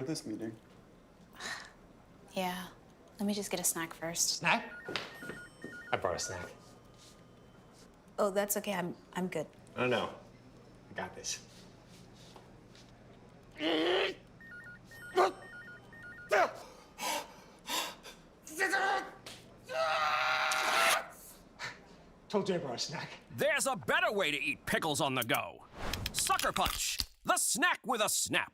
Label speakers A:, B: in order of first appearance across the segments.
A: this meeting.
B: Yeah. Let me just get a snack first.
C: Snack? I brought a snack.
B: Oh, that's okay. I'm good.
C: Oh, no. I got this. Told you I brought a snack.
D: There's a better way to eat pickles on the go. Sucker Punch, the snack with a snap.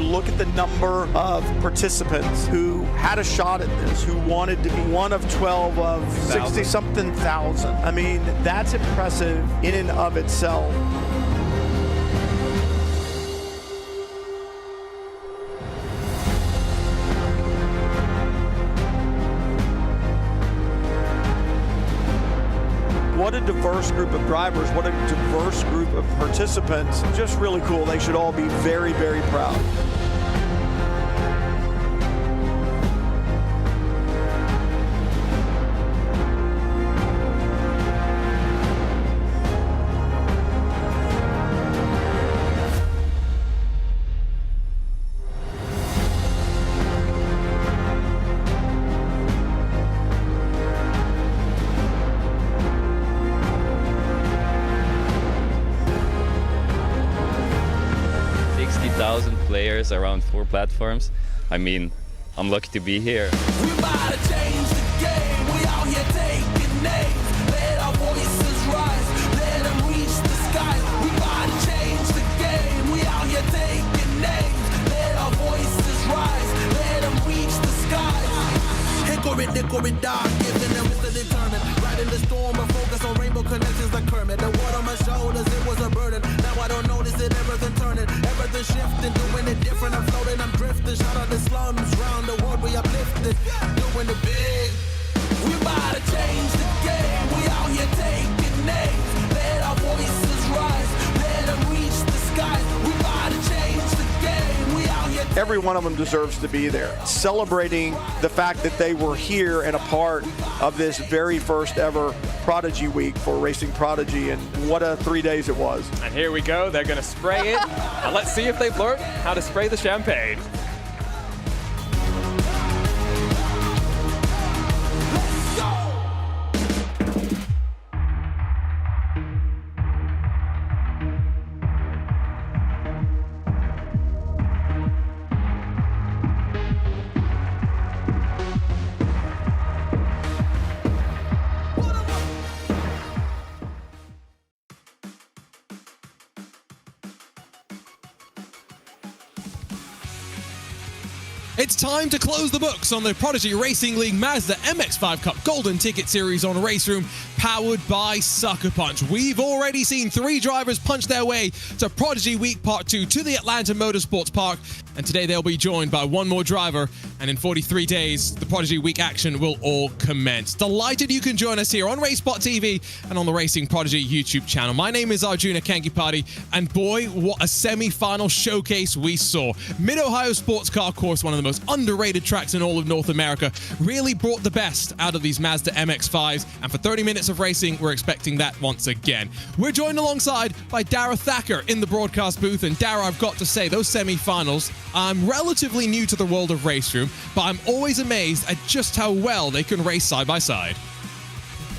E: Look at the number of participants who had a shot at this, who wanted to be one of 12 of 60-something thousand. I mean, that's impressive in and of itself. What a diverse group of drivers, what a diverse group of participants. Just really cool. They should all be very, very proud.
F: Players around 4 platforms. I mean, I'm lucky to be here.
G: We about to change the game. We out here taking names. Let our voices rise. Let them reach the skies. We about to change the game. We out here taking names. Let our voices rise. Let them reach the skies. Hickory, dog, giving them Mr. Determined. Right in the storm, but focus on rainbow connections like Kermit. The water on my shoulders, it was a burden. Now I don't notice it, everything turning, everything shifting, doing it different. I'm floating, I'm drifting. Shout out the slums, round the world we uplifted, doing it big. We about to change the game. We out here taking names. Let our voices rise. Let them reach the skies. We about to change the game. We out here.
E: Every one of them deserves to be there, celebrating the fact that they were here and a part of this very first ever Prodigy Week for Racing Prodigy, and what a 3 days it was.
H: And here we go, they're gonna spray it, and let's see if they've learned how to spray the champagne.
I: It's time to close the books on the Prodigy Racing League Mazda MX-5 Cup Golden Ticket Series on RaceRoom, powered by SuckerPunch. We've already seen 3 drivers punch their way to Prodigy Week Part 2 to the Atlanta Motorsports Park, and today they'll be joined by one more driver, and in 43 days, the Prodigy Week action will all commence. Delighted you can join us here on RaceSpot TV and on the Racing Prodigy YouTube channel. My name is Arjuna Kankipati, and boy, what a semi-final showcase we saw. Mid-Ohio Sports Car Course, one of the most underrated tracks in all of North America, really brought the best out of these Mazda MX-5s, and for 30 minutes of racing, we're expecting that once again. We're joined alongside by Dara Thacker in the broadcast booth, and Dara, I've got to say, those semi-finals, I'm relatively new to the world of RaceRoom, but I'm always amazed at just how well they can race side by side.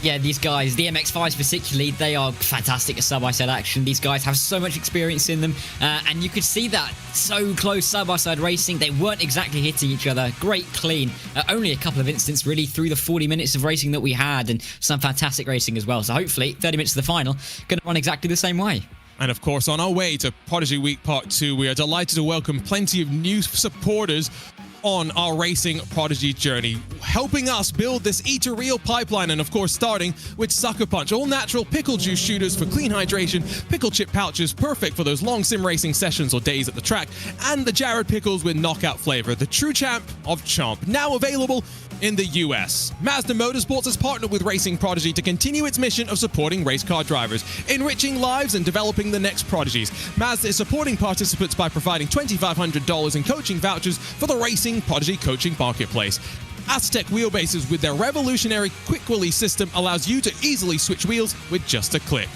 J: Yeah, these guys, the MX-5s particularly, they are fantastic at side-by-side action. These guys have so much experience in them, and you could see that so close side-by-side racing. They weren't exactly hitting each other. Great clean. Only a couple of incidents really through the 40 minutes of racing that we had, and some fantastic racing as well. So hopefully 30 minutes to the final going to run exactly the same way.
I: And of course, on our way to Prodigy Week Part 2, we are delighted to welcome plenty of new supporters on our Racing Prodigy journey. helping us build this eat-to-real pipeline, and of course starting with SuckerPunch, all natural pickle juice shooters for clean hydration, pickle chip pouches perfect for those long sim racing sessions or days at the track, and the Jared pickles with knockout flavor, the true champ of chomp, now available in the US. Mazda Motorsports has partnered with Racing Prodigy to continue its mission of supporting race car drivers, enriching lives and developing the next prodigies. Mazda is supporting participants by providing $2,500 in coaching vouchers for the Racing Prodigy coaching marketplace. Aztec wheelbases with their revolutionary quick release system allows you to easily switch wheels with just a click.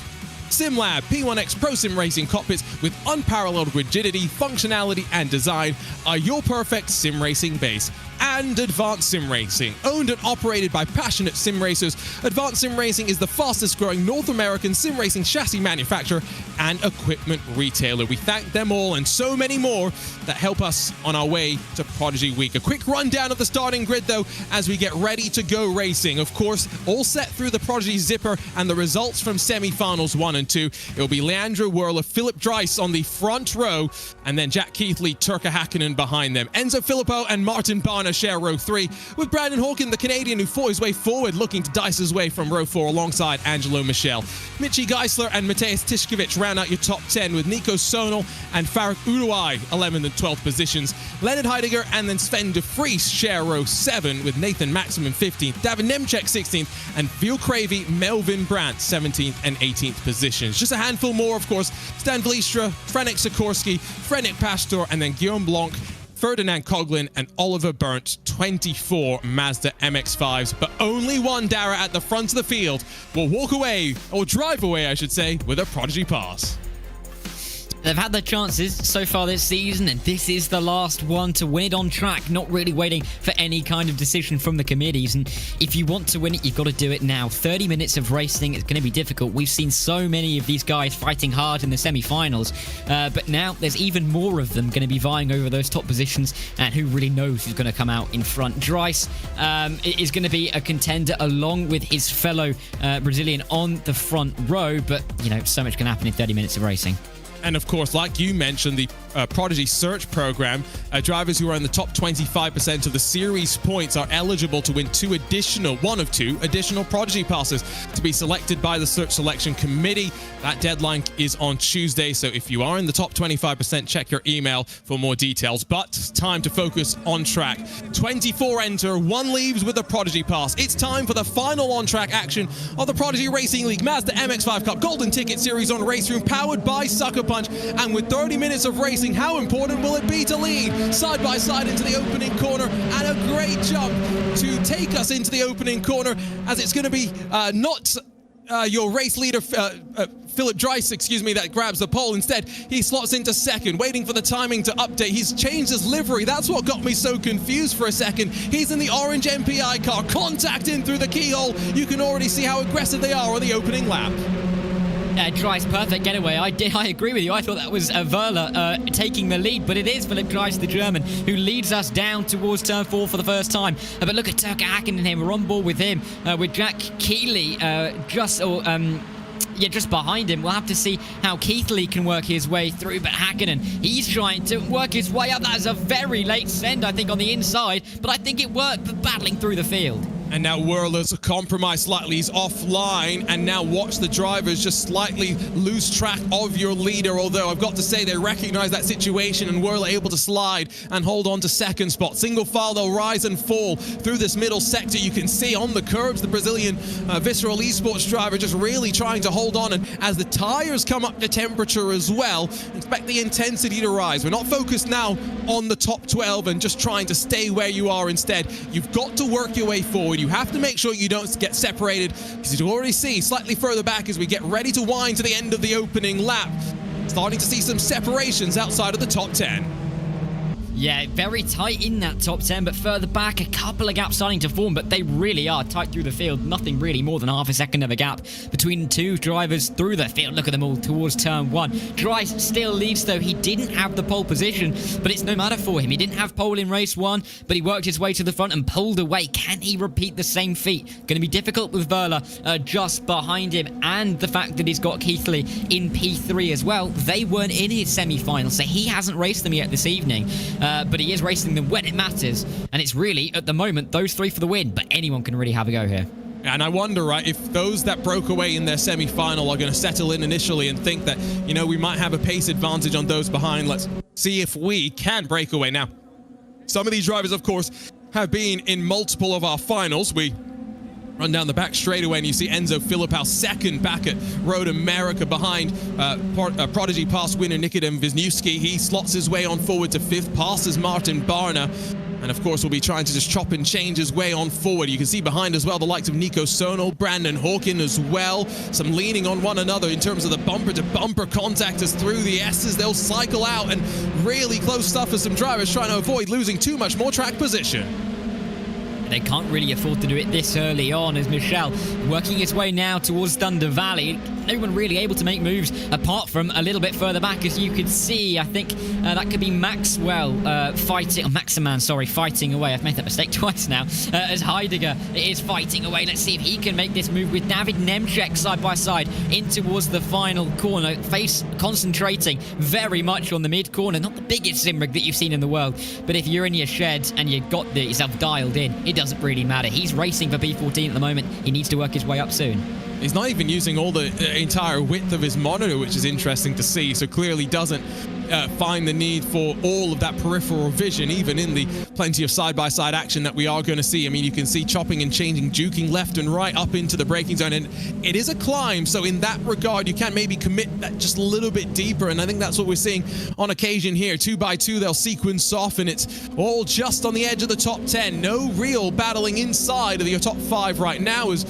I: SimLab P1X Pro Sim Racing cockpits with unparalleled rigidity, functionality, and design are your perfect sim racing base. And Advanced Sim Racing, owned and operated by passionate sim racers, Advanced Sim Racing is the fastest growing North American sim racing chassis manufacturer and equipment retailer. We thank them all and so many more that help us on our way to Prodigy Week. A quick rundown of the starting grid though as we get ready to go racing. Of course, all set through the Prodigy Zipper and the results from semi-finals 1 and 2. It will be Leandro Werler, Philip Dreiss on the front row, and then Jack Keithley, Turka Hakkinen behind them. Enzo Filippo and Martin Barner share row 3, with Brandon Hawkin, the Canadian who fought his way forward, looking to dice his way from row 4 alongside Angelo Michel. Mitchie Geisler and Mateusz Tiszkiewicz round out your top 10, with Nico Sonal and Faruk Uruguay 11th and 12th positions. Leonard Heidegger and then Sven de Vries share row 7, with Nathan Maximum 15th, David Nemchek 16th, and Phil Cravey, Melvin Brandt 17th and 18th positions. Just a handful more, of course: Stan Vliestra, Franek Sikorsky, Frenik Pastor, and then Guillaume Blanc, Ferdinand Coughlin, and Oliver Berndt, 24 Mazda MX-5s, but only one Dara at the front of the field will walk away, or drive away I should say, with a Prodigy Pass.
J: They've had their chances so far this season, and this is the last one to win it on track, not really waiting for any kind of decision from the committees. And if you want to win it, you've got to do it now. 30 minutes of racing is going to be difficult. We've seen so many of these guys fighting hard in the semi-finals, but now there's even more of them going to be vying over those top positions, and who really knows who's going to come out in front. Dreiss is going to be a contender along with his fellow Brazilian on the front row, but, you know, so much can happen in 30 minutes of racing.
I: And of course, like you mentioned, the Prodigy Search program, drivers who are in the top 25% of the series points are eligible to win one of two additional Prodigy Passes to be selected by the Search Selection Committee. That deadline is on Tuesday, so if you are in the top 25%, check your email for more details. But time to focus on track. 24 enter, 1 leaves with a Prodigy Pass. It's time for the final on-track action of the Prodigy Racing League Mazda MX-5 Cup Golden Ticket Series on RaceRoom, powered by SuckerPunch. And with 30 minutes of racing, how important will it be to lead side by side into the opening corner? And a great jump to take us into the opening corner, as it's going to be not your race leader, Philip Dreiss, that grabs the pole. Instead, he slots into second, waiting for the timing to update. He's changed his livery. That's what got me so confused for a second. He's in the orange MPI car, contact in through the keyhole. You can already see how aggressive they are on the opening lap.
J: Dreiss, perfect getaway. I agree with you. I thought that was Werler taking the lead, but it is Philip Dreiss, the German, who leads us down towards turn 4 for the first time. But look at Turka Hakkinen here. We're on board with him, with Jack Keighley just behind him. We'll have to see how Keithley can work his way through, but Hakkinen, he's trying to work his way up. That is a very late send, I think, on the inside, but I think it worked, battling through the field.
I: And now Werler's compromised slightly. He's offline. And now watch the drivers just slightly lose track of your leader. Although I've got to say they recognize that situation, and Werler able to slide and hold on to second spot. Single file, they'll rise and fall through this middle sector. You can see on the curbs the Brazilian Visceral Esports driver just really trying to hold on. And as the tires come up to temperature as well, expect the intensity to rise. We're not focused now on the top 12 and just trying to stay where you are. Instead, you've got to work your way forward. You have to make sure you don't get separated, because you already see slightly further back as we get ready to wind to the end of the opening lap, starting to see some separations outside of the top 10.
J: Yeah, very tight in that top 10, but further back, a couple of gaps starting to form, but they really are tight through the field. Nothing really more than half a second of a gap between two drivers through the field. Look at them all towards turn 1. Dreiss still leads, though. He didn't have the pole position, but it's no matter for him. He didn't have pole in race 1, but he worked his way to the front and pulled away. Can he repeat the same feat? Going to be difficult with Werler just behind him, and the fact that he's got Keithley in P3 as well. They weren't in his semi-final, so he hasn't raced them yet this evening. but he is racing them when it matters. And it's really, at the moment, those three for the win. But anyone can really have a go here.
I: And I wonder, right, if those that broke away in their semi-final are going to settle in initially and think that, you know, we might have a pace advantage on those behind. Let's see if we can break away. Now, some of these drivers, of course, have been in multiple of our finals. We run down the back straightaway and you see Enzo Filipao second back at Road America behind Prodigy Pass winner Nikodem Wisniewski. He slots his way on forward to fifth, passes Martin Barna. And of course, we'll be trying to just chop and change his way on forward. You can see behind as well the likes of Nico Sonal, Brandon Hawkin as well. Some leaning on one another in terms of the bumper-to-bumper contact as through the S's. They'll cycle out, and really close stuff for some drivers trying to avoid losing too much more track position.
J: They can't really afford to do it this early on, as Michel working his way now towards Thunder Valley. No one really able to make moves apart from a little bit further back, as you could see. I think that could be Maxwell fighting away. I've made that mistake twice now. As Heidegger is fighting away. Let's see if he can make this move with David Nemczek side by side in towards the final corner. Face concentrating very much on the mid corner. Not the biggest sim rig that you've seen in the world, but if you're in your shed and you've got yourself dialed in, it doesn't really matter. He's racing for P14 at the moment. He needs to work his way up soon.
I: He's not even using all the entire width of his monitor, which is interesting to see. So clearly doesn't find the need for all of that peripheral vision, even in the plenty of side-by-side action that we are going to see. I mean, you can see chopping and changing, juking left and right up into the braking zone, and it is a climb. So in that regard, you can maybe commit that just a little bit deeper, and I think that's what we're seeing on occasion here. 2x2, they'll sequence off, and it's all just on the edge of the top 10. No real battling inside of the top 5 right now, as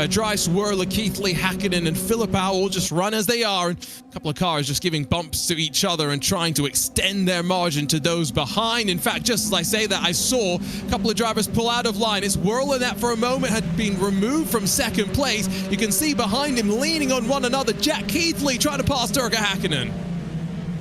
I: Dries, Werle, Keithley, Hakkinen, and Filipao all just run as they are, and a couple of cars just giving bumps to each other and trying to extend their margin to those behind. In fact, just as I say that, I saw a couple of drivers pull out of line. It's Werle that for a moment had been removed from second place. You can see behind him leaning on one another, Jack Keithley trying to pass Turka Hakkinen.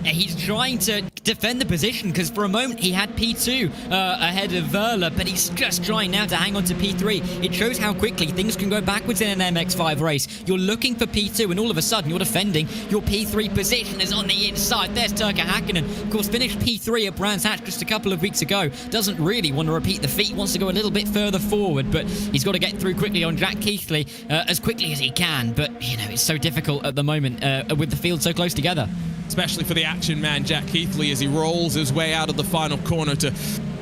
J: He's trying to defend the position, because for a moment he had P2 ahead of Werle, but he's just trying now to hang on to P3. It shows how quickly things can go backwards in an MX5 race. You're looking for P2 and all of a sudden you're defending. Your P3 position is on the inside. There's Turka Hakkinen. Of course, finished P3 at Brands Hatch just a couple of weeks ago. Doesn't really want to repeat the feat. Wants to go a little bit further forward, but he's got to get through quickly on Jack Keithley as quickly as he can. But, you know, it's so difficult at the moment with the field so close together.
I: Especially for the action man, Jack Keithley, as he rolls his way out of the final corner to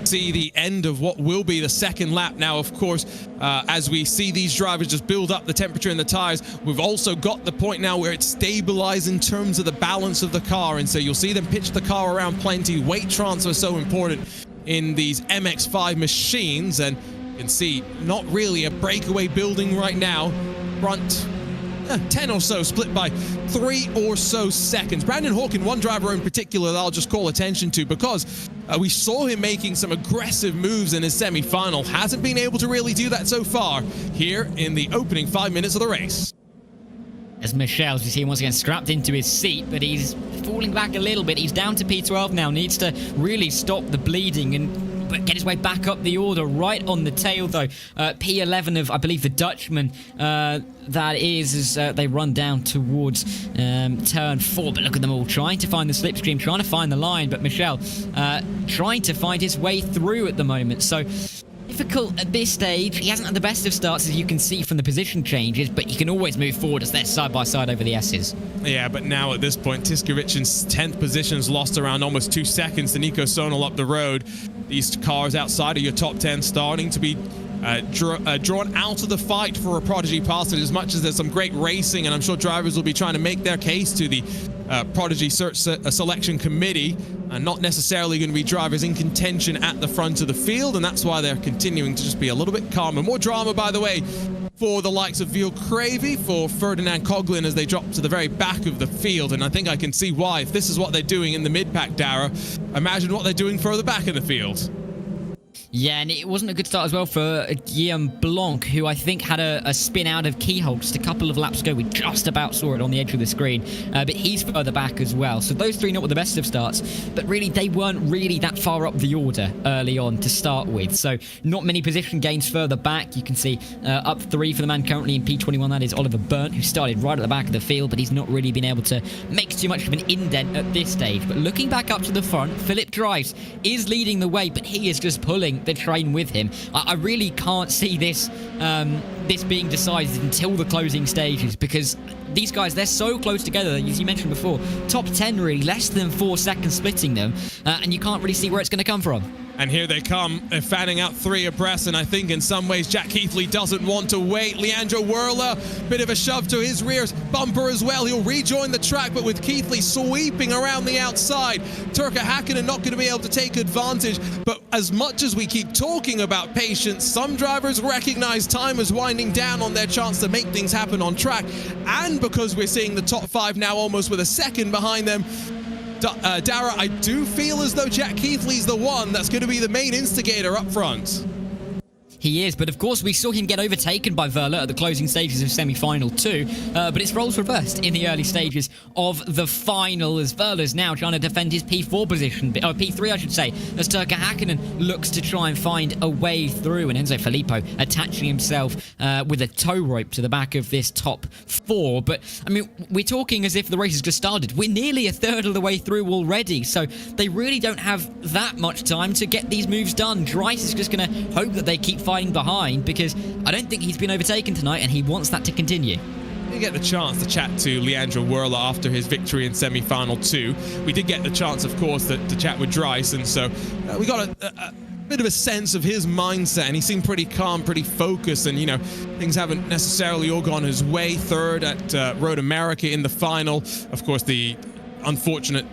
I: see the end of what will be the second lap. Now, of course, as we see these drivers just build up the temperature in the tires, we've also got the point now where it's stabilized in terms of the balance of the car. And so you'll see them pitch the car around plenty. Weight transfer is so important in these MX5 machines. And you can see not really a breakaway building right now. Front 10 or so, split by 3 or so seconds. Brandon Hawkin, one driver in particular that I'll just call attention to, because we saw him making some aggressive moves in his semi-final. Hasn't been able to really do that so far here in the opening 5 minutes of the race.
J: As Michel, you see him once again strapped into his seat, but he's falling back a little bit. He's down to P12 now, needs to really stop the bleeding and get his way back up the order. Right on the tail, though. P11 of, I believe, the Dutchman, that is, as they run down towards turn 4. But look at them all trying to find the slipstream, trying to find the line. But Michel trying to find his way through at the moment. So difficult at this stage. He hasn't had the best of starts, as you can see from the position changes, but he can always move forward as they're side by side over the S's.
I: Yeah, but now at this point, Tiskeric's 10th position's lost around almost 2 seconds to Nico Sonal up the road. These cars outside of your top 10 starting to be drawn out of the fight for a Prodigy Pass. As much as there's some great racing, and I'm sure drivers will be trying to make their case to the Prodigy Selection Committee, and not necessarily going to be drivers in contention at the front of the field, and that's why they're continuing to just be a little bit calmer. More drama, by the way, for the likes of Veal Cravey, for Ferdinand Coughlin as they drop to the very back of the field, and I think I can see why. If this is what they're doing in the mid-pack, Dara, imagine what they're doing further back in the field.
J: Yeah, and it wasn't a good start as well for Guillaume Blanc, who I think had a spin out of keyhole just a couple of laps ago. We just about saw it on the edge of the screen, but he's further back as well. So those three not with the best of starts, but really they weren't really that far up the order early on to start with. So not many position gains further back. You can see up 3 for the man currently in P21. That is Oliver Burnt, who started right at the back of the field, but he's not really been able to make too much of an indent at this stage. But looking back up to the front, Philip Drives is leading the way, but he is just pulling the train with him. I really can't see this being decided until the closing stages, because these guys, they're so close together, as you mentioned before. Top 10 really, less than 4 seconds splitting them, and you can't really see where it's going to come from.
I: And here they come. They're fanning out 3 abreast, and I think in some ways Jack Keithley doesn't want to wait. Leandro Werle, bit of a shove to his rear bumper as well. He'll rejoin the track, but with Keithley sweeping around the outside, Turka Hakkinen not going to be able to take advantage. But as much as we keep talking about patience, some drivers recognize time is winding down on their chance to make things happen on track. And because we're seeing the top 5 now almost with a second behind them, Dara, I do feel as though Jack Keithley's the one that's going to be the main instigator up front.
J: He is, but of course we saw him get overtaken by Werle at the closing stages of semi-final 2, but it's roles reversed in the early stages of the final, as Werle's now trying to defend his P4 position, or P3 I should say, as Turka Hakkinen looks to try and find a way through, and Enzo Filippo attaching himself with a tow rope to the back of this top 4. But I mean, we're talking as if the race has just started. We're nearly a third of the way through already, so they really don't have that much time to get these moves done. Dries is just going to hope that they keep fighting behind, because I don't think he's been overtaken tonight, and he wants that to continue.
I: We get the chance to chat to Leandro Werle after his victory in semi-final 2. We did get the chance, of course, to chat with Dries, and so we got a bit of a sense of his mindset, and he seemed pretty calm, pretty focused, and, you know, things haven't necessarily all gone his way. Third at Road America in the final. Of course, the unfortunate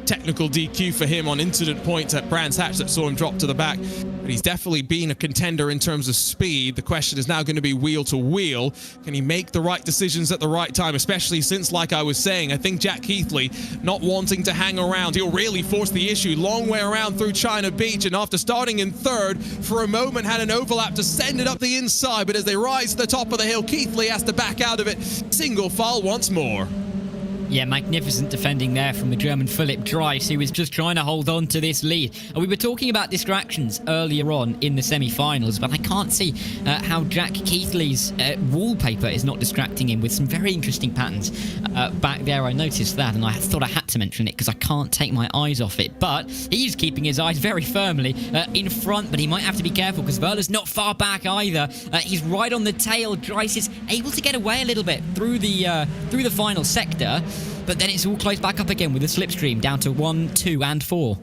I: technical DQ for him on incident points at Brands Hatch that saw him drop to the back. But he's definitely been a contender in terms of speed. The question is now going to be wheel to wheel. Can he make the right decisions at the right time, especially since, like I was saying, I think Jack Keithley not wanting to hang around. He'll really force the issue. Long way around through China Beach, and after starting in third, for a moment had an overlap to send it up the inside, but as they rise to the top of the hill, Keithley has to back out of it. Single file once more.
J: Yeah, magnificent defending there from the German Philip Dries, who was just trying to hold on to this lead. We were talking about distractions earlier on in the semi-finals, but I can't see how Jack Keithley's wallpaper is not distracting him with some very interesting patterns back there. I noticed that, and I thought I had to mention it because I can't take my eyes off it. But he's keeping his eyes very firmly in front, but he might have to be careful because Werle's not far back either. He's right on the tail. Dries is able to get away a little bit through the final sector. But then it's all closed back up again with the slipstream down to 1, 2, and 4.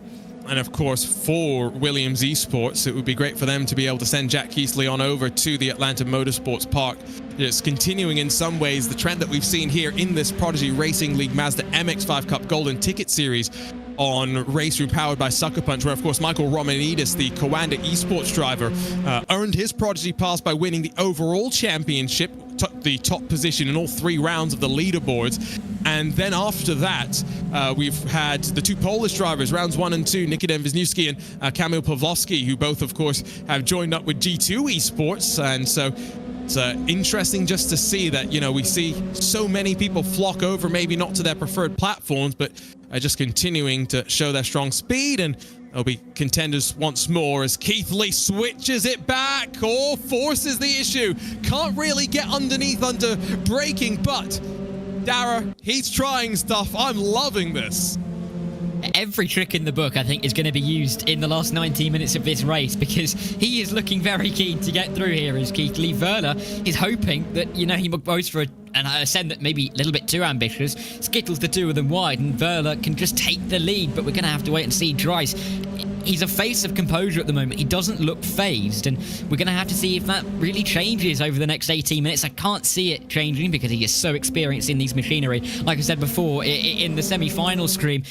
I: And of course, for Williams Esports, it would be great for them to be able to send Jack Keithley on over to the Atlanta Motorsports Park. It's continuing in some ways the trend that we've seen here in this Prodigy Racing League Mazda MX-5 Cup Golden Ticket Series on RaceRoom powered by SuckerPunch, where of course Michael Romanidis, the Coanda Esports driver, earned his Prodigy Pass by winning the overall championship, the top position in all 3 rounds of the leaderboards. And then after that, we've had the 2 Polish drivers, rounds 1 and 2, Nikodem Wisniewski and Kamil Pawlowski, who both, of course, have joined up with G2 Esports. And so it's interesting just to see that, you know, we see so many people flock over, maybe not to their preferred platforms, but just continuing to show their strong speed, and they'll be contenders once more as Keithley switches it back or forces the issue. Can't really get underneath under braking, but Dara, he's trying stuff. I'm loving this.
J: Every trick in the book, I think, is going to be used in the last 19 minutes of this race, because he is looking very keen to get through here as Keithley. Werle is hoping that, you know, he goes for an ascent that maybe a little bit too ambitious, skittles the 2 of them wide, and Werle can just take the lead. But we're going to have to wait and see. Dries, he's a face of composure at the moment. He doesn't look phased, and we're going to have to see if that really changes over the next 18 minutes. I can't see it changing because he is so experienced in these machinery. Like I said before, in the semi-final screen,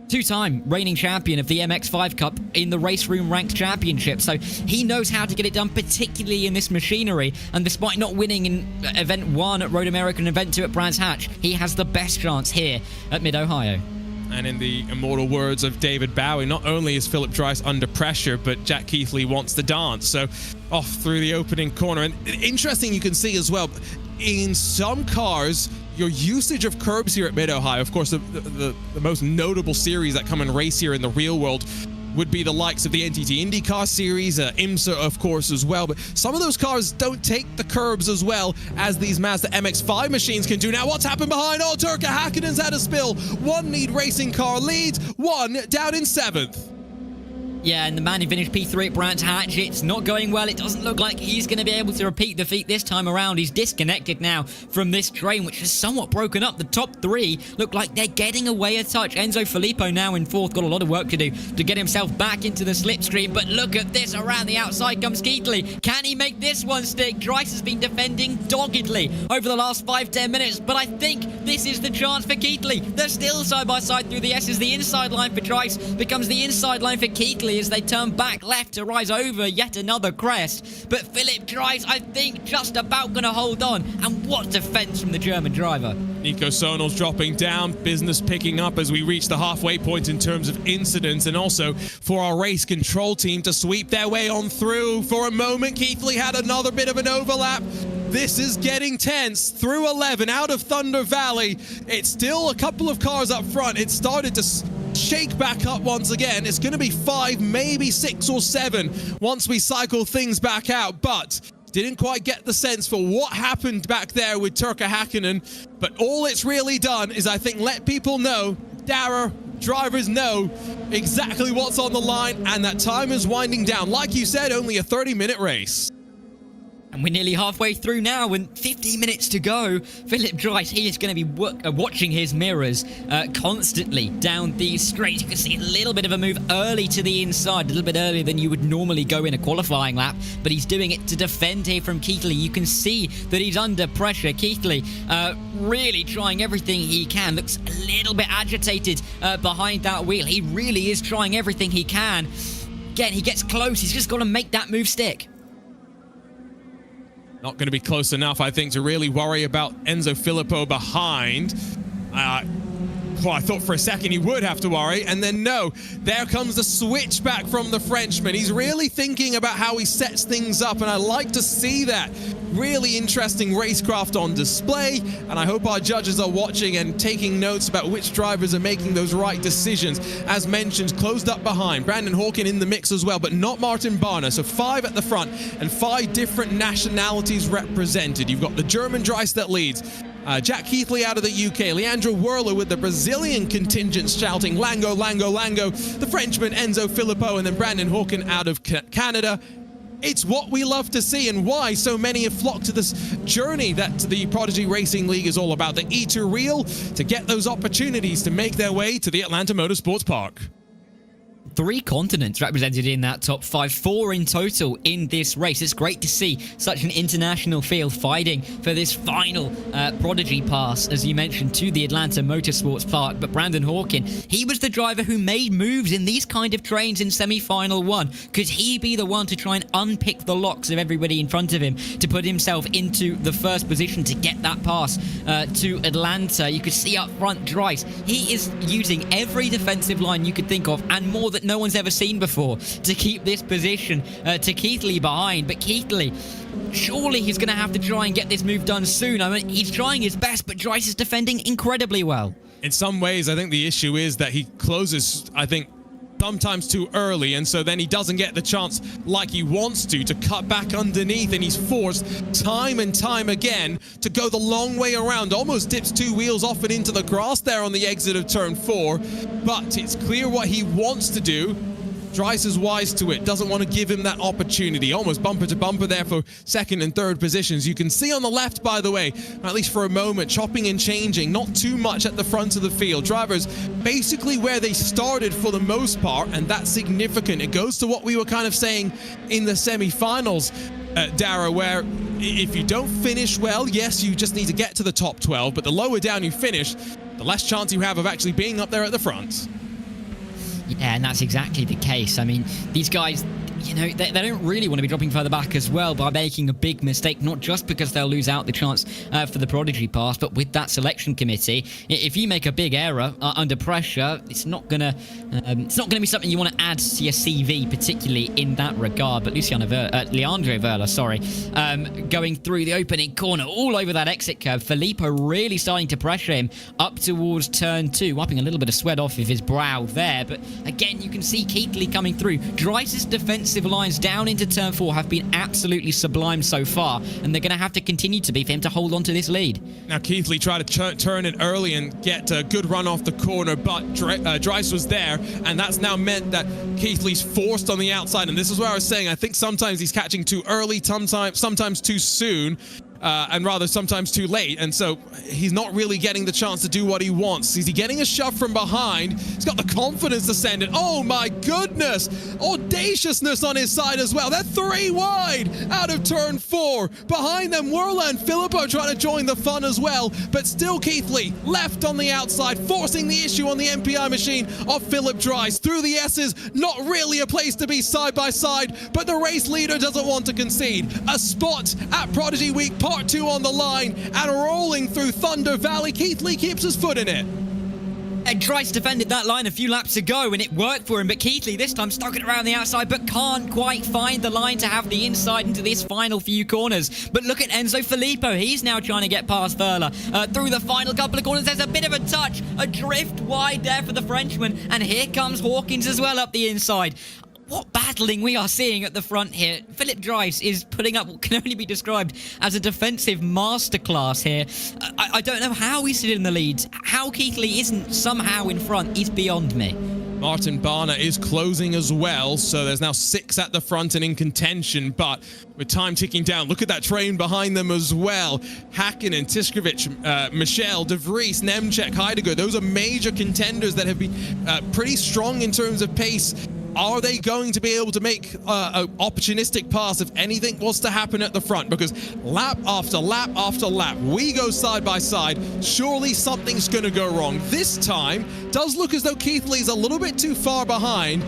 J: 2-time reigning champion of the MX-5 Cup in the RaceRoom Ranked Championship. So he knows how to get it done, particularly in this machinery. And despite not winning in Event 1 at Road America and Event 2 at Brands Hatch, he has the best chance here at Mid-Ohio.
I: And in the immortal words of David Bowie, not only is Philip Dryce under pressure, but Jack Keithley wants to dance. So off through the opening corner. And interesting, you can see as well, in some cars, your usage of curbs here at Mid-Ohio, of course, the most notable series that come and race here in the real world would be the likes of the NTT IndyCar series, IMSA, of course, as well. But some of those cars don't take the curbs as well as these Mazda MX-5 machines can do. Now, what's happened behind? Oh, Turka Häkkinen's had a spill. One lead racing car leads, one down in 7th.
J: Yeah, and the man who finished P3 at Brands Hatch, it's not going well. It doesn't look like he's going to be able to repeat the feat this time around. He's disconnected now from this train, which is somewhat broken up. The top 3 look like they're getting away a touch. Enzo Filippo now in 4th, got a lot of work to do to get himself back into the slipstream. But look at this, around the outside comes Keithley. Can he make this one stick? Dryce has been defending doggedly over the last 5-10 minutes, but I think this is the chance for Keithley. They're still side by side through the S's. The inside line for Dryce becomes the inside line for Keithley as they turn back left to rise over yet another crest. But Philip Dryce, I think, just about going to hold on. And what defense from the German driver.
I: Nico Sonal's dropping down, business picking up as we reach the halfway point in terms of incidents, and also for our race control team to sweep their way on through. For a moment, Keithley had another bit of an overlap. This is getting tense. Through 11, out of Thunder Valley. It's still a couple of cars up front. It started to shake back up once again. It's going to be 5, maybe 6 or 7 once we cycle things back out, but didn't quite get the sense for what happened back there with Turka Häkkinen. But all it's really done is, I think, let people know, Dara, drivers know exactly what's on the line, and that time is winding down. Like you said, only a 30-minute race.
J: And we're nearly halfway through now, and 15 minutes to go. Philip Dryce, he is going to be watching his mirrors constantly down these straights. You can see a little bit of a move early to the inside, a little bit earlier than you would normally go in a qualifying lap, but he's doing it to defend here from Keithley. You can see that he's under pressure. Keithley really trying everything he can. Looks a little bit agitated behind that wheel. He really is trying everything he can. Again, he gets close. He's just got to make that move stick.
I: Not going to be close enough, I think, to really worry about Enzo Filippo behind. Well, I thought for a second he would have to worry, and then no, there comes the switch back from the Frenchman. He's really thinking about how he sets things up, and I like to see that. Really interesting racecraft on display, and I hope our judges are watching and taking notes about which drivers are making those right decisions. As mentioned, closed up behind. Brandon Hawkin in the mix as well, but not Martin Barner. So 5 at the front and 5 different nationalities represented. You've got the German Dryce that leads. Jack Keithley out of the UK, Leandro Werler with the Brazilian contingent shouting Lango, Lango, Lango, the Frenchman Enzo Filippo, and then Brandon Hawkin out of Canada. It's what we love to see, and why so many have flocked to this journey that the Prodigy Racing League is all about, the E2 Reel, to get those opportunities to make their way to the Atlanta Motorsports Park.
J: 3 continents represented in that top 5, 4 in total in this race. It's great to see such an international field fighting for this final Prodigy Pass, as you mentioned, to the Atlanta Motorsports Park. But Brandon Hawkin, he was the driver who made moves in these kind of trains in semi-final 1. Could he be the one to try and unpick the locks of everybody in front of him to put himself into the first position to get that pass to Atlanta? You could see up front Dryce. He is using every defensive line you could think of, and more that no one's ever seen before, to keep this position to Keithley behind. But Keithley, surely he's going to have to try and get this move done soon. I mean, he's trying his best, but Dryce is defending incredibly well.
I: In some ways, I think the issue is that he closes, I think, sometimes too early, and so then he doesn't get the chance like he wants to cut back underneath, and he's forced time and time again to go the long way around. Almost dips 2 wheels off and into the grass there on the exit of turn 4, but it's clear what he wants to do. Dryce is wise to it, doesn't want to give him that opportunity. Almost bumper to bumper there for 2nd and 3rd positions. You can see on the left, by the way, at least for a moment, chopping and changing, not too much at the front of the field. Drivers basically where they started for the most part, and that's significant. It goes to what we were kind of saying in the semi-finals, Dara, where if you don't finish well, yes, you just need to get to the top 12, but the lower down you finish, the less chance you have of actually being up there at the front.
J: Yeah, and that's exactly the case. I mean, these guys, you know, they don't really want to be dropping further back as well by making a big mistake, not just because they'll lose out the chance for the Prodigy Pass, but with that selection committee, if you make a big error under pressure, it's not gonna be something you want to add to your CV, particularly in that regard. But Leandro Verla, going through the opening corner, all over that exit curve. Filippo really starting to pressure him up towards turn 2, wiping a little bit of sweat off of his brow there. But again, you can see Keithley coming through. Dreiser's defensive lines down into turn 4 have been absolutely sublime so far, and they're going to have to continue to be for him to hold on to this lead.
I: Now, Keithley tried to turn it early and get a good run off the corner, but Dreiser was there, and that's now meant that Keithley's forced on the outside. And this is where I was saying, I think sometimes he's catching too early, sometimes too soon. And rather sometimes too late, and so he's not really getting the chance to do what he wants. Is he getting a shove from behind? He's got the confidence to send it. Oh my goodness! Audaciousness on his side as well. They're 3 wide out of turn 4. Behind them, Werla and Filippo trying to join the fun as well, but still Keithley left on the outside, forcing the issue on the MPI machine of Philip Dries. Through the S's, not really a place to be side by side, but the race leader doesn't want to concede. A spot at Prodigy Week Part 2 on the line, and rolling through Thunder Valley, Keithley keeps his foot in it.
J: And Dries defended that line a few laps ago, and it worked for him, but Keithley this time stuck it around the outside, but can't quite find the line to have the inside into this final few corners. But look at Enzo Filippo. He's now trying to get past Verla through the final couple of corners. There's a bit of a touch, a drift wide there for the Frenchman, and here comes Hawkins as well up the inside. What battling we are seeing at the front here. Philip Dries is putting up what can only be described as a defensive masterclass here. I don't know how he's still in the lead. How Keithley isn't somehow in front is beyond me.
I: Martin Barner is closing as well, so there's now 6 at the front and in contention, but with time ticking down, look at that train behind them as well. Hakkinen, Tiskovic, Michel, De Vries, Nemchek, Heidegger, those are major contenders that have been pretty strong in terms of pace. Are they going to be able to make an opportunistic pass if anything was to happen at the front? Because lap after lap after lap, we go side by side. Surely something's going to go wrong. This time, does look as though Keithley's a little bit too far behind,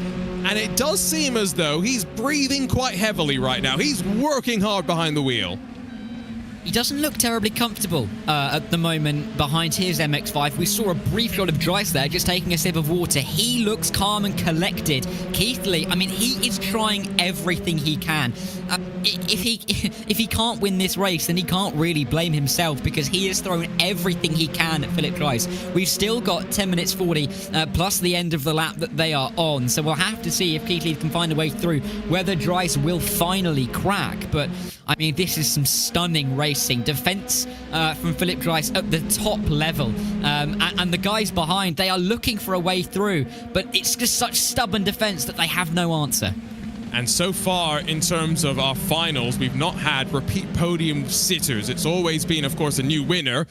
I: and it does seem as though he's breathing quite heavily right now. He's working hard behind the wheel.
J: He doesn't look terribly comfortable at the moment behind his MX-5. We saw a brief shot of Dries there just taking a sip of water. He looks calm and collected. Keithley, I mean, he is trying everything he can. If he can't win this race, then he can't really blame himself, because he has thrown everything he can at Philip Dries. We've still got 10 minutes 40 plus the end of the lap that they are on. So we'll have to see if Keithley can find a way through, whether Dries will finally crack. But I mean, this is some stunning racing. Defense from Philip Dries at the top level. And the guys behind, they are looking for a way through, but it's just such stubborn defense that they have no answer.
I: And so far, in terms of our finals, we've not had repeat podium sitters. It's always been, of course, a new winner.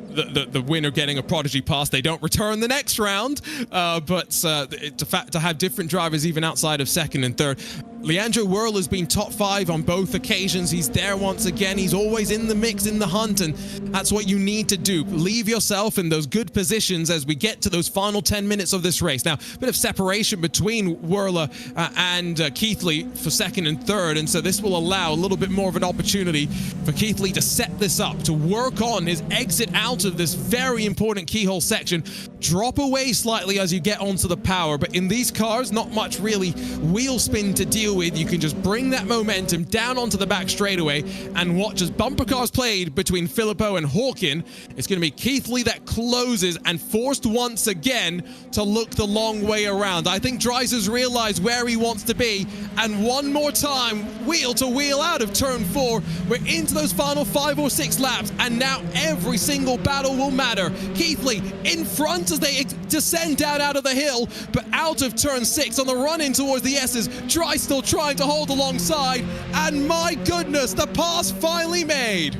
I: The winner getting a Prodigy Pass. They don't return the next round, but to have different drivers even outside of second and third. Leandro Werla has been top 5 on both occasions. He's there once again. He's always in the mix, in the hunt, and that's what you need to do. Leave yourself in those good positions as we get to those final 10 minutes of this race. Now, a bit of separation between Werla and Keithley for second and third, and so this will allow a little bit more of an opportunity for Keithley to set this up, to work on his exit out of this very important keyhole section. Drop away slightly as you get onto the power, but in these cars, not much really wheel spin to deal with. You can just bring that momentum down onto the back straightaway and watch as bumper cars played between Filippo and Hawkin. It's going to be Keithley that closes and forced once again to look the long way around. I think Dries has realized where he wants to be, and one more time, wheel to wheel out of turn 4. We're into those final 5 or 6 laps, and now every single battle will matter. Keithley in front as they descend down out of the hill, but out of turn 6 on the run in towards the S's. Dries still trying to hold alongside, and my goodness, the pass finally made.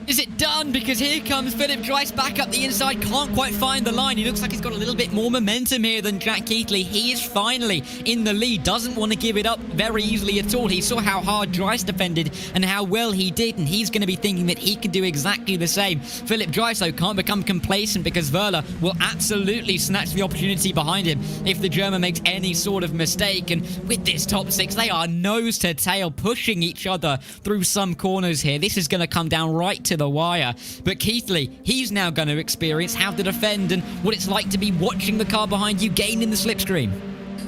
J: Is it done? Because here comes Philip Dryce back up the inside. Can't quite find the line. He looks like he's got a little bit more momentum here than Jack Keithley. He is finally in the lead. Doesn't want to give it up very easily at all. He saw how hard Dryce defended and how well he did, and he's going to be thinking that he can do exactly the same. Philip Dryce, though, can't become complacent because Wöhler will absolutely snatch the opportunity behind him if the German makes any sort of mistake. And with this top 6, they are nose to tail, pushing each other through some corners here. This is going to come down right to the wire. But Keithley, he's now going to experience how to defend and what it's like to be watching the car behind you gain in the slipstream.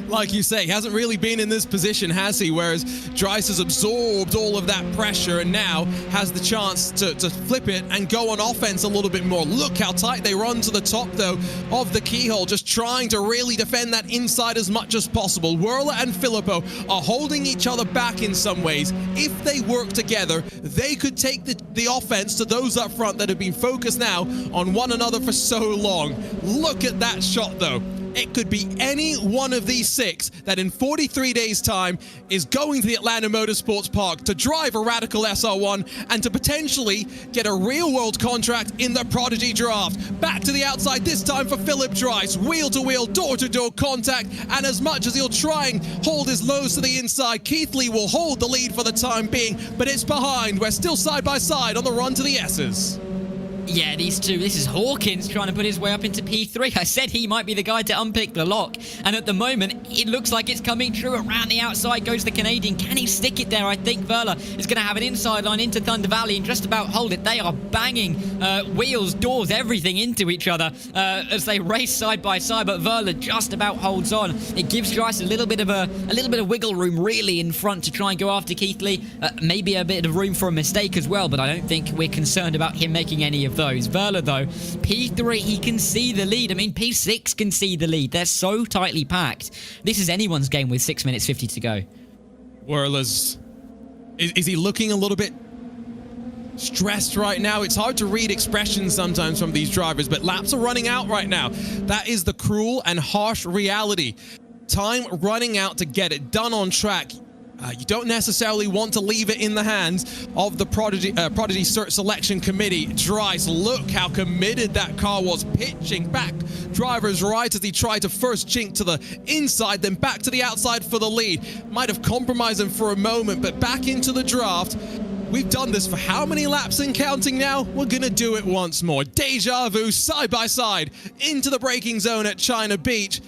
I: Like you say, he hasn't really been in this position, has he? Whereas Dryce has absorbed all of that pressure and now has the chance to flip it and go on offense a little bit more. Look how tight they run to the top, though, of the keyhole, just trying to really defend that inside as much as possible. Wöhler and Filippo are holding each other back in some ways. If they work together, they could take the offense to those up front that have been focused now on one another for so long. Look at that shot, though. It could be any one of these 6 that in 43 days' time is going to the Atlanta Motorsports Park to drive a Radical SR1 and to potentially get a real-world contract in the Prodigy Draft. Back to the outside, this time for Philip Dryce. Wheel-to-wheel, door-to-door contact, and as much as he'll try and hold his nose to the inside, Keithley will hold the lead for the time being, but it's behind. We're still side-by-side on the run to the S's.
J: Yeah, these two. This is Hawkins trying to put his way up into P3. I said he might be the guy to unpick the lock. And at the moment, it looks like it's coming true. Around the outside goes the Canadian. Can he stick it there? I think Wöhler is going to have an inside line into Thunder Valley and just about hold it. They are banging wheels, doors, everything into each other as they race side by side. But Wöhler just about holds on. It gives Dryce a little bit of wiggle room really in front to try and go after Keithley. Maybe a bit of room for a mistake as well, but I don't think we're concerned about him making any of those. Wöhler, though, P3, he can see the lead. I mean, P6 can see the lead. They're so tightly packed. This is anyone's game with 6 minutes 50 to go.
I: Wöhler's... Is he looking a little bit stressed right now? It's hard to read expressions sometimes from these drivers, but laps are running out right now. That is the cruel and harsh reality. Time running out to get it done on track. You don't necessarily want to leave it in the hands of the Prodigy Selection Committee. Dryce, look how committed that car was, pitching back drivers right as he tried to first chink to the inside, then back to the outside for the lead. Might have compromised him for a moment, but back into the draft. We've done this for how many laps and counting now? We're going to do it once more. Deja vu, side by side, into the braking zone at China Beach.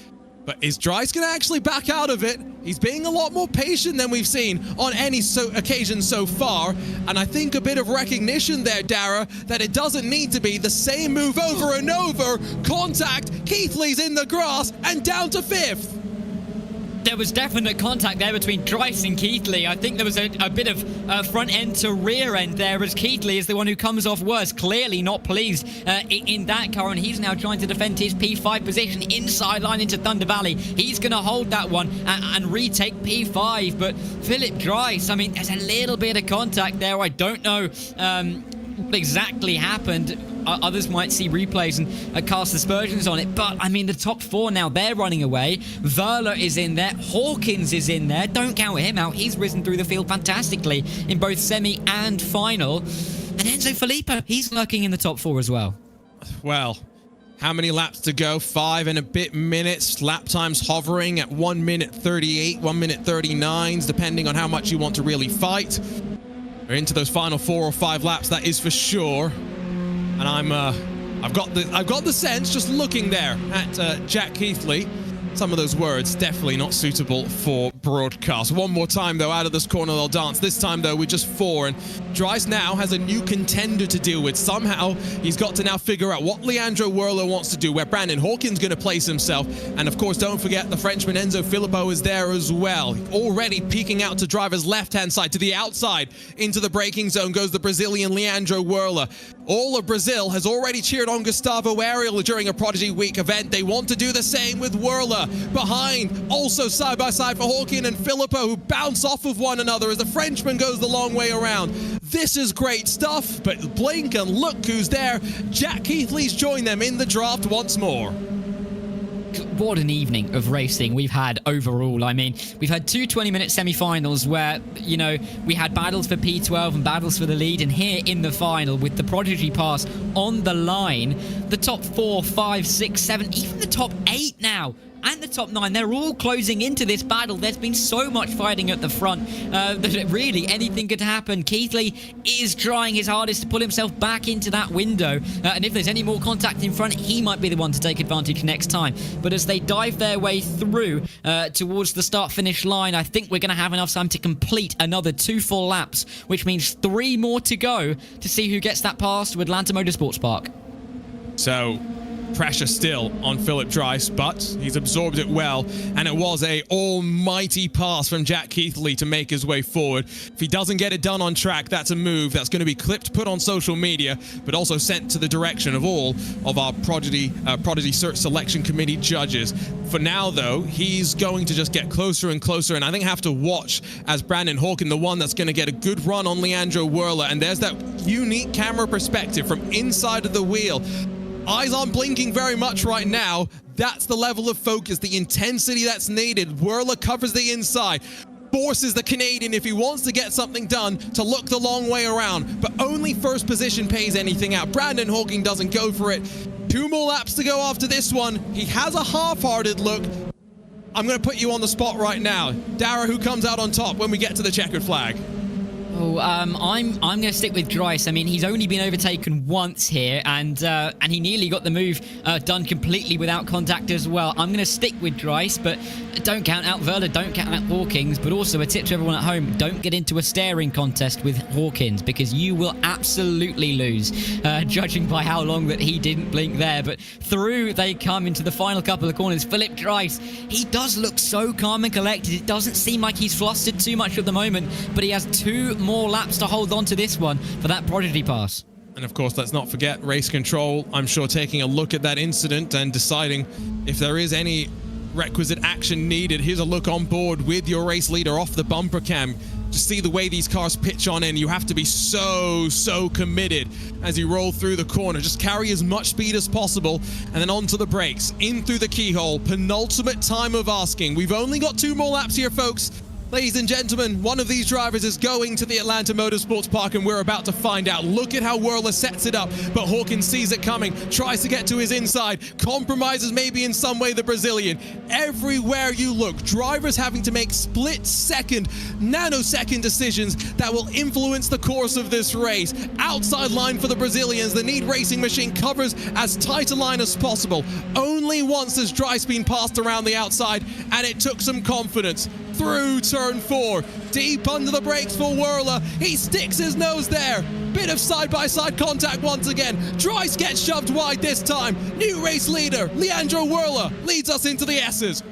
I: But is Dryce going to actually back out of it? He's being a lot more patient than we've seen on any occasion so far. And I think a bit of recognition there, Dara, that it doesn't need to be the same move over and over. Contact, Keithley's in the grass and down to 5th.
J: There was definite contact there between Dryce and Keithley. I think there was a bit of front end to rear end there as Keithley is the one who comes off worse. Clearly not pleased in that car, and he's now trying to defend his P5 position inside line into Thunder Valley. He's going to hold that one and retake P5, but Philip Dryce, I mean, there's a little bit of contact there. I don't know what exactly happened. Others might see replays and cast aspersions on it, but I mean, the top 4 now, they're running away. Wöhler is in there. Hawkins is in there. Don't count him out. He's risen through the field fantastically in both semi and final. And Enzo Filippo, he's lurking in the top 4 as well.
I: Well, how many laps to go? 5 and a bit minutes. Lap times hovering at 1 minute 38, 1 minute 39s, depending on how much you want to really fight. We're into those final 4 or 5 laps, that is for sure. And I've got the sense just looking there at Jack Keithley. Some of those words definitely not suitable for broadcast. One more time, though, out of this corner they'll dance. This time, though, with just 4. And Dryce now has a new contender to deal with. Somehow, he's got to now figure out what Leandro Wöhler wants to do, where Brandon Hawkins going to place himself. And, of course, don't forget the Frenchman Enzo Filippo is there as well. Already peeking out to driver's left-hand side, to the outside. Into the braking zone goes the Brazilian Leandro Wöhler. All of Brazil has already cheered on Gustavo Ariel during a Prodigy Week event. They want to do the same with Wöhler. Behind, also side by side for Hawkins and Filippo, who bounce off of one another as the Frenchman goes the long way around. This is great stuff, but blink and look who's there. Jack Keithley's joined them in the draft once more.
J: what an evening of racing we've had overall. I mean, we've had two 20-minute semi-finals where, you know, we had battles for P12 and battles for the lead, and here in the final with the Prodigy Pass on the line, the top 4, 5, 6, 7, even the top 8 now, and the top 9, they're all closing into this battle. There's been so much fighting at the front that really anything could happen. Keithley is trying his hardest to pull himself back into that window, and if there's any more contact in front, he might be the one to take advantage next time. But as they dive their way through towards the start-finish line, I think we're going to have enough time to complete another 2 full laps, which means 3 more to go to see who gets that pass to Atlanta Motorsports Park.
I: So, pressure still on Philip Dryce, but he's absorbed it well, and it was a almighty pass from Jack Keithley to make his way forward. If he doesn't get it done on track, that's a move that's going to be clipped, put on social media, but also sent to the direction of all of our Prodigy Search Selection Committee judges. For now, though, he's going to just get closer and closer, and I think have to watch as Brandon Hawkin, the one that's going to get a good run on Leandro Werler, and there's that unique camera perspective from inside of the wheel. Eyes aren't blinking very much right now. That's the level of focus, the intensity that's needed. Werler covers the inside, forces the Canadian, if he wants to get something done, to look the long way around. But only first position pays anything out. Brandon Hawking doesn't go for it. 2 more laps to go after this one. He has a half-hearted look. I'm going to put you on the spot right now. Dara, who comes out on top when we get to the checkered flag?
J: Oh, I'm going to stick with Dryce. I mean, he's only been overtaken once here, and he nearly got the move done completely without contact as well. I'm going to stick with Dryce, but don't count out Werler, don't count out Hawkins, but also a tip to everyone at home, don't get into a staring contest with Hawkins, because you will absolutely lose, judging by how long that he didn't blink there. But through they come into the final couple of corners. Philip Dryce, he does look so calm and collected. It doesn't seem like he's flustered too much at the moment, but he has 2 more laps to hold on to this one for that Prodigy Pass.
I: And of course, let's not forget race control. I'm sure taking a look at that incident and deciding if there is any requisite action needed. Here's a look on board with your race leader off the bumper cam. Just see the way these cars pitch on in. You have to be so committed as you roll through the corner. Just carry as much speed as possible, and then onto the brakes, in through the keyhole. Penultimate time of asking. We've only got 2 more laps here, folks. Ladies and gentlemen, one of these drivers is going to the Atlanta Motorsports Park, and we're about to find out. Look at how Werler sets it up, but Hawkins sees it coming, tries to get to his inside, compromises maybe in some way the Brazilian. Everywhere you look, drivers having to make split-second, nanosecond decisions that will influence the course of this race. Outside line for the Brazilians. The Need Racing Machine covers as tight a line as possible. Only once has Dryce been passed around the outside, and it took some confidence. Through turn 4, deep under the brakes for Werler. He sticks his nose there. Bit of side-by-side contact once again. Dryce gets shoved wide this time. New race leader, Leandro Werler, leads us into the S's.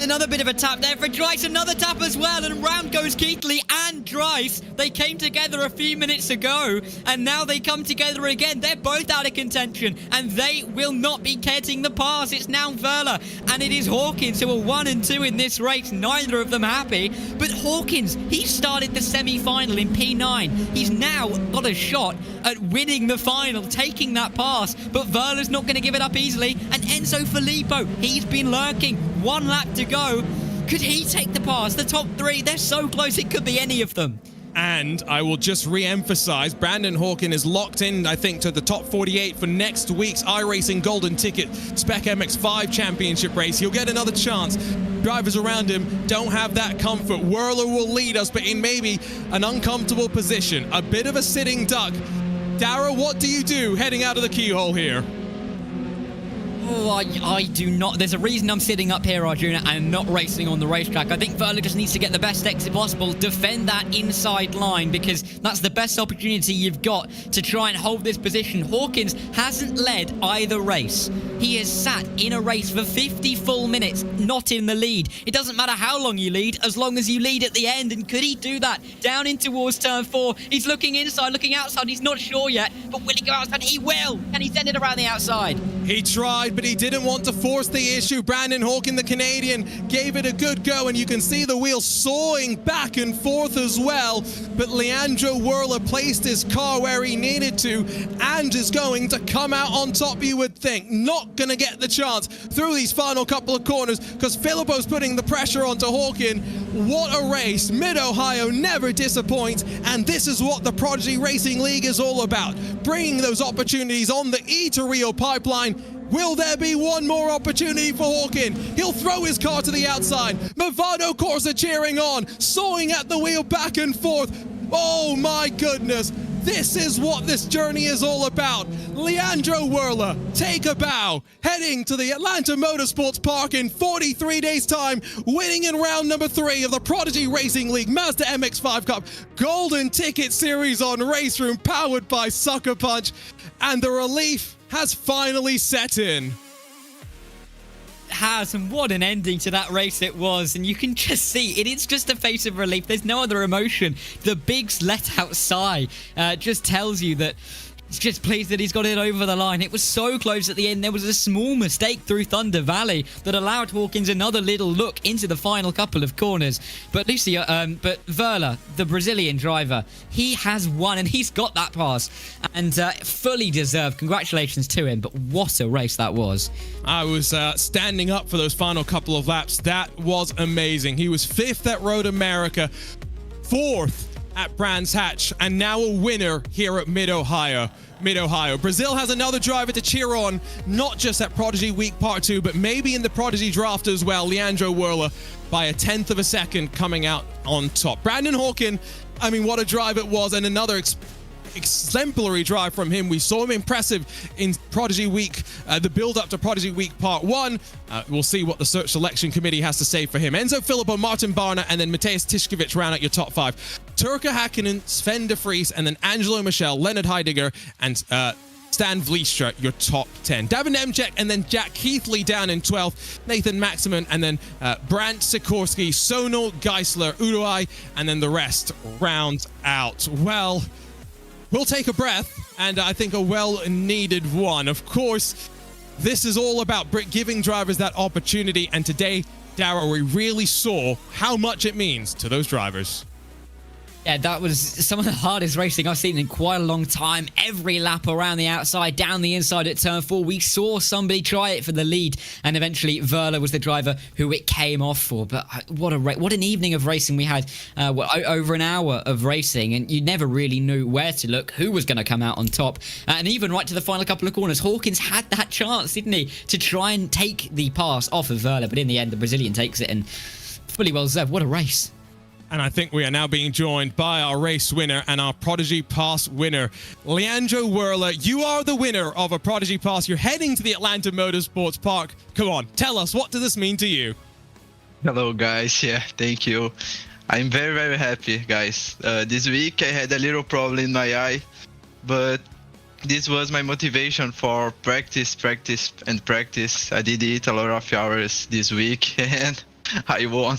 J: Another bit of a tap there for Dryce, another tap as well, and round goes Keithley and Dryce. They came together a few minutes ago, and now they come together again. They're both out of contention, and they will not be getting the pass. It's now Werler, and it is Hawkins who are 1 and 2 in this race. Neither of them happy, but Hawkins, he started the semi-final in P9. He's now got a shot at winning the final, taking that pass, but Werler's not going to give it up easily, and Enzo Filippo, he's been lurking. 1 lap to go. Could he take the pass? The top 3, they're so close, it could be any of them.
I: And I will just re-emphasize, Brandon Hawkin is locked in, I think, to the top 48 for next week's iRacing Golden Ticket Spec MX-5 Championship race. He'll get another chance. Drivers around him don't have that comfort. Werler will lead us, but in maybe an uncomfortable position. A bit of a sitting duck. Dara, what do you do heading out of the keyhole here?
J: Oh, I do not. There's a reason I'm sitting up here, Arjuna, and not racing on the racetrack. I think Werler just needs to get the best exit possible, defend that inside line, because that's the best opportunity you've got to try and hold this position. Hawkins hasn't led either race. He has sat in a race for 50 full minutes, not in the lead. It doesn't matter how long you lead, as long as you lead at the end. And could he do that? Down in towards turn 4. He's looking inside, looking outside. He's not sure yet, but will he go outside? He will. Can he send it around the outside?
I: He tried, but he didn't want to force the issue. Brandon Hawkin, the Canadian, gave it a good go, and you can see the wheels sawing back and forth as well. But Leandro Werler placed his car where he needed to and is going to come out on top, you would think. Not going to get the chance through these final couple of corners because Filippo's putting the pressure onto Hawkin. What a race. Mid-Ohio never disappoints, and this is what the Prodigy Racing League is all about. Bringing those opportunities on the E to Rio pipeline. Will there be one more opportunity for Hawkin? He'll throw his car to the outside. Movado Corsa cheering on, sawing at the wheel back and forth. Oh my goodness. This is what this journey is all about. Leandro Werler, take a bow, heading to the Atlanta Motorsports Park in 43 days' time, winning in round number 3 of the Prodigy Racing League Mazda MX-5 Cup Golden Ticket Series on RaceRoom, powered by SuckerPunch, and the relief has finally set in.
J: Has, and what an ending to that race it was, and you can just see it's just a face of relief. There's no other emotion. The big let out sigh just tells you that he's just pleased that he's got it over the line. It was so close at the end. There was a small mistake through Thunder Valley that allowed Hawkins another little look into the final couple of corners. But but Werler, the Brazilian driver, he has won and he's got that pass, and fully deserved. Congratulations to him. But what a race that was.
I: I was standing up for those final couple of laps. That was amazing. He was 5th at Road America, 4th at Brands Hatch, and now a winner here at Mid-Ohio. Brazil has another driver to cheer on, not just at Prodigy Week Part 2, but maybe in the Prodigy Draft as well. Leandro Werler by a 1/10 of a second coming out on top. Brandon Hawkin, I mean, what a drive it was, and another exemplary drive from him. We saw him impressive in Prodigy Week, the build-up to Prodigy Week Part 1. We'll see what the search selection committee has to say for him. Enzo Filippo, Martin Barna, and then Mateusz Tiszkiewicz round out your top 5. Turka Hakkinen, Sven de Vries, and then Angelo Michel, Leonard Heidegger, and Stan Vliestra, your top 10. Davin Nemchek, and then Jack Keithley down in 12th. Nathan Maximan, and then Brandt Sikorsky, Sono Geisler, Uruai, and then the rest round out. Well, we'll take a breath, and I think a well-needed one. Of course, this is all about giving drivers that opportunity, and today, Darrell, we really saw how much it means to those drivers.
J: Yeah, that was some of the hardest racing I've seen in quite a long time. Every lap around the outside, down the inside at turn 4, we saw somebody try it for the lead, and eventually Werler was the driver who it came off for. But what an evening of racing we had. Over an hour of racing, and you never really knew where to look, who was going to come out on top. And even right to the final couple of corners, Hawkins had that chance, didn't he, to try and take the pass off of Werler, but in the end, the Brazilian takes it, and fully well deserved. What a race.
I: And I think we are now being joined by our race winner and our Prodigy Pass winner, Leandro Werler. You are the winner of a Prodigy Pass. You're heading to the Atlanta Motorsports Park. Come on, tell us, what does this mean to you?
A: Hello, guys. Yeah, thank you. I'm very, very happy, guys. This week I had a little problem in my eye, but this was my motivation for practice. I did it a lot of hours this week, and I won.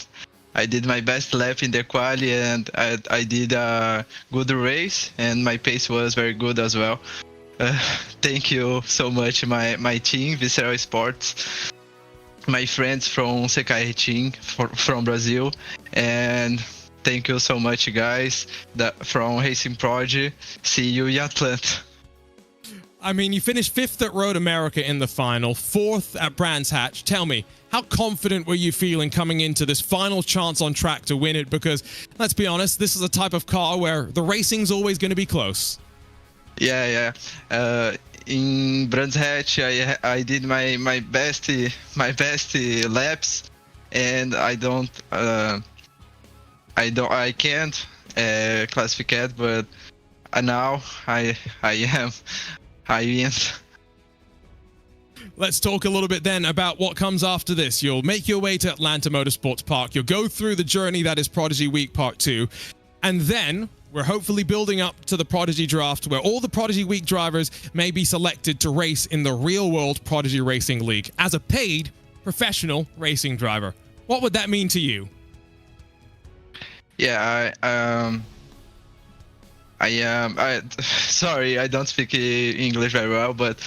A: I did my best lap in the quali, and I did a good race, and my pace was very good as well. Thank you so much, my team, Visceral Sports, my friends from Sekai team from Brazil, and thank you so much, guys, from Racing Prodigy. See you in Atlanta.
I: I mean, you finished 5th at Road America in the final, 4th at Brands Hatch. Tell me, how confident were you feeling coming into this final chance on track to win it? Because, let's be honest, this is a type of car where the racing's always going to be close.
A: Yeah. In Brands Hatch, I did my best laps, and I can't classify it, but now I win.
I: Let's talk a little bit then about what comes after this. You'll make your way to Atlanta Motorsports Park. You'll go through the journey that is Prodigy Week Part 2. And then we're hopefully building up to the Prodigy Draft, where all the Prodigy Week drivers may be selected to race in the real-world Prodigy Racing League as a paid professional racing driver. What would that mean to you?
A: Yeah, sorry, I don't speak English very well, but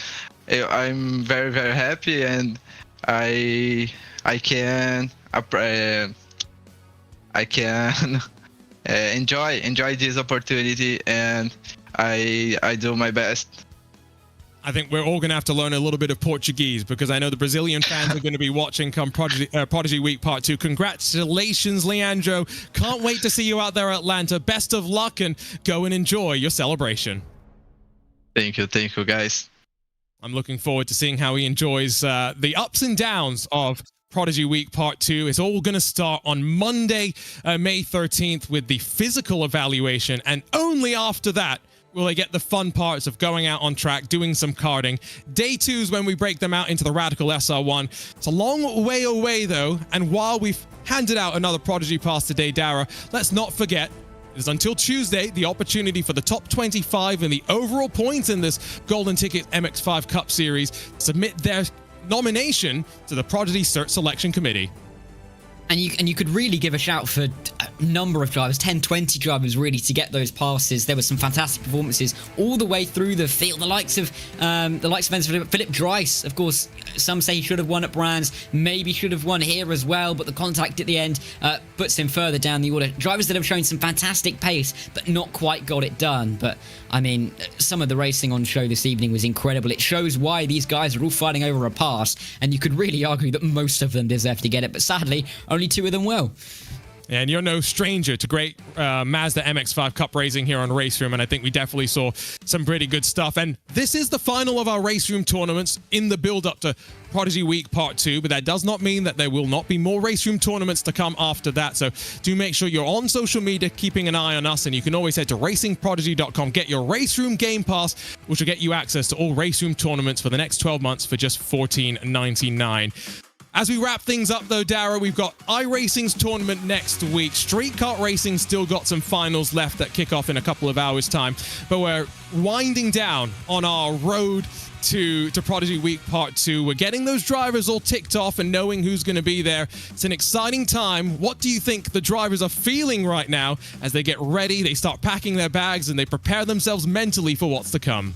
A: I'm very very happy, and I can enjoy this opportunity, and I do my best.
I: I think we're all going to have to learn a little bit of Portuguese, because I know the Brazilian fans are going to be watching come Prodigy Week Part 2. Congratulations, Leandro. Can't wait to see you out there at Atlanta. Best of luck, and go and enjoy your celebration.
A: Thank you, guys.
I: I'm looking forward to seeing how he enjoys the ups and downs of Prodigy Week Part 2. It's all going to start on Monday, May 13th, with the physical evaluation, and only after that will they get the fun parts of going out on track, doing some karting. Day 2 is when we break them out into the Radical SR1. It's a long way away, though, and while we've handed out another Prodigy Pass today, Dara, let's not forget, it is until Tuesday the opportunity for the top 25 in the overall points in this Golden Ticket MX-5 Cup Series to submit their nomination to the Prodigy Cert Selection Committee.
J: And you could really give a shout for a number of drivers, 10, 20 drivers really, to get those passes. There were some fantastic performances all the way through the field. The likes of Philip Dries, of course. Some say he should have won at Brands, maybe should have won here as well, but the contact at the end puts him further down the order. Drivers that have shown some fantastic pace, but not quite got it done. But I mean, some of the racing on show this evening was incredible. It shows why these guys are all fighting over a pass, and you could really argue that most of them deserve to get it, but sadly, only 2 of them will.
I: And you're no stranger to great Mazda MX-5 Cup racing here on RaceRoom, and I think we definitely saw some pretty good stuff. And this is the final of our RaceRoom tournaments in the build-up to Prodigy Week Part 2, but that does not mean that there will not be more RaceRoom tournaments to come after that. So do make sure you're on social media, keeping an eye on us, and you can always head to racingprodigy.com, get your RaceRoom Game Pass, which will get you access to all RaceRoom tournaments for the next 12 months for just $14.99. As we wrap things up, though, Dara, we've got iRacing's tournament next week. Street Kart Racing still got some finals left that kick off in a couple of hours' time. But we're winding down on our road to Prodigy Week Part 2. We're getting those drivers all ticked off and knowing who's going to be there. It's an exciting time. What do you think the drivers are feeling right now as they get ready, they start packing their bags, and they prepare themselves mentally for what's to come?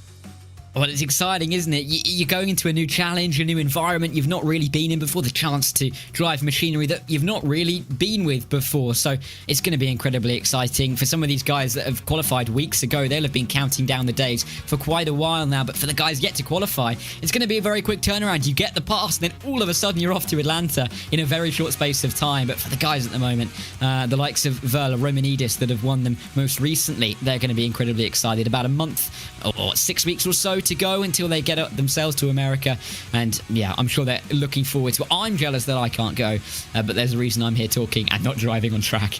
J: Well, it's exciting, isn't it? You're going into a new challenge, a new environment you've not really been in before, the chance to drive machinery that you've not really been with before. So it's going to be incredibly exciting. For some of these guys that have qualified weeks ago, they'll have been counting down the days for quite a while now. But for the guys yet to qualify, it's going to be a very quick turnaround. You get the pass, and then all of a sudden you're off to Atlanta in a very short space of time. But for the guys at the moment, the likes of Verla, Romanidis that have won them most recently, they're going to be incredibly excited. About a month or 6 weeks or so to go until they get themselves to America, and yeah, I'm sure they're looking forward to it. I'm jealous that I can't go, but there's a reason I'm here talking and not driving on track.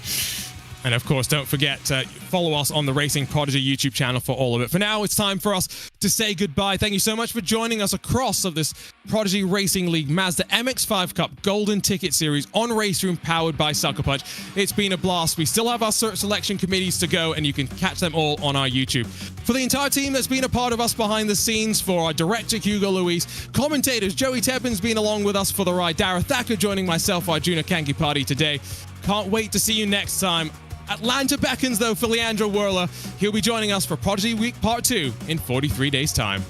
I: And of course, don't forget to follow us on the Racing Prodigy YouTube channel for all of it. For now, it's time for us to say goodbye. Thank you so much for joining us across of this Prodigy Racing League Mazda MX-5 Cup Golden Ticket Series on RaceRoom, powered by SuckerPunch. It's been a blast. We still have our cert selection committees to go, and you can catch them all on our YouTube. For the entire team that's been a part of us behind the scenes, for our director, Hugo Luis, commentators, Joey Tebbin's been along with us for the ride, Dara Thacker joining myself, Arjuna Kankipati today. Can't wait to see you next time. Atlanta beckons, though, for Leandro Werler. He'll be joining us for Prodigy Week Part 2 in 43 days' time.